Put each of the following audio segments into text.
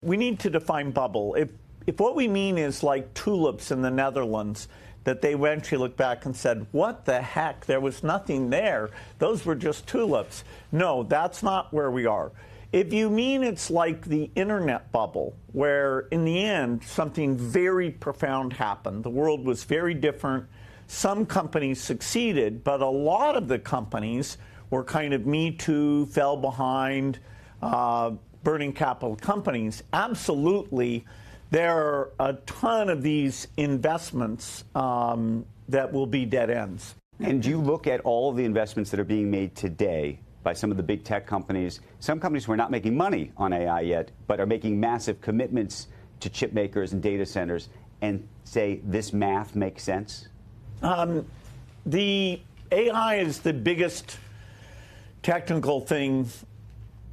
We need to define bubble. If what we mean is like tulips in the Netherlands, that they eventually looked back and said, what the heck, there was nothing there, those were just tulips. No, that's not where we are. If you mean it's like the internet bubble, where in the end something very profound happened, the world was very different, some companies succeeded, but a lot of the companies were kind of Me Too, fell behind, burning capital companies. Absolutely, there are a ton of these investments that will be dead ends. And you look at all of the investments that are being made today by some of the big tech companies, some companies who are not making money on AI yet, but are making massive commitments to chip makers and data centers, and say this math makes sense? The AI is the biggest technical thing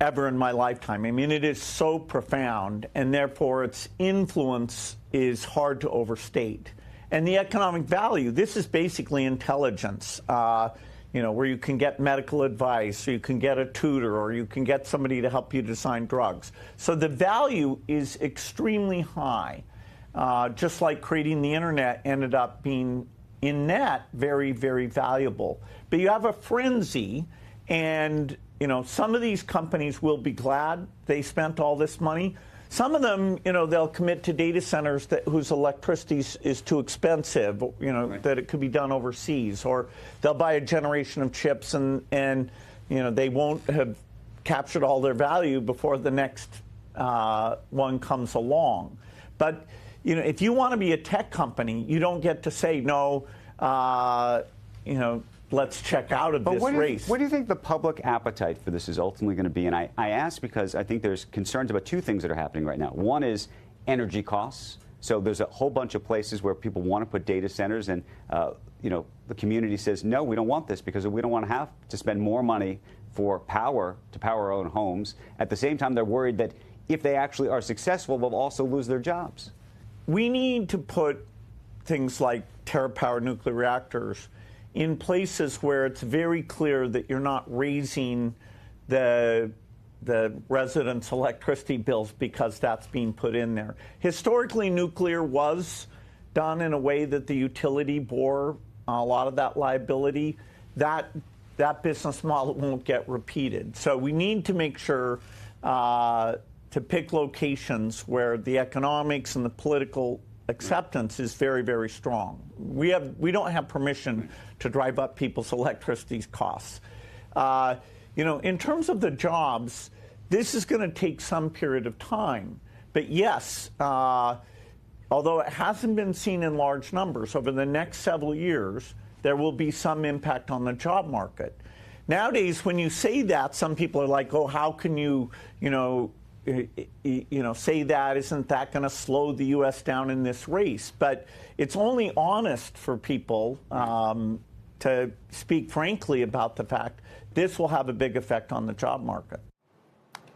ever in my lifetime. I mean, it is so profound, and therefore its influence is hard to overstate. And the economic value, this is basically intelligence, where you can get medical advice, or you can get a tutor, or you can get somebody to help you design drugs. So the value is extremely high, just like creating the internet ended up being, in net, very, very valuable. But you have a frenzy, and some of these companies will be glad they spent all this money. Some of them, they'll commit to data centers whose electricity is too expensive, right, that it could be done overseas, or they'll buy a generation of chips and they won't have captured all their value before the next one comes along. But if you want to be a tech company, you don't get to say no. Let's check out of this race. What do you think the public appetite for this is ultimately going to be? And I ask because I think there's concerns about two things that are happening right now. One is energy costs. So there's a whole bunch of places where people want to put data centers, and the community says, no, we don't want this because we don't want to have to spend more money for power to power our own homes. At the same time, they're worried that if they actually are successful, they'll also lose their jobs. We need to put things like terapower nuclear reactors in places where it's very clear that you're not raising the residents' electricity bills because that's being put in there. Historically, nuclear was done in a way that the utility bore a lot of that liability. That business model won't get repeated. So we need to make sure to pick locations where the economics and the political acceptance is very, very strong. We don't have permission to drive up people's electricity costs. In terms of the jobs, this is going to take some period of time. But yes, although it hasn't been seen in large numbers, over the next several years, there will be some impact on the job market. Nowadays, when you say that, some people are like, oh, how can you, say that? Isn't that going to slow the U.S. down in this race? But it's only honest for people to speak frankly about the fact this will have a big effect on the job market.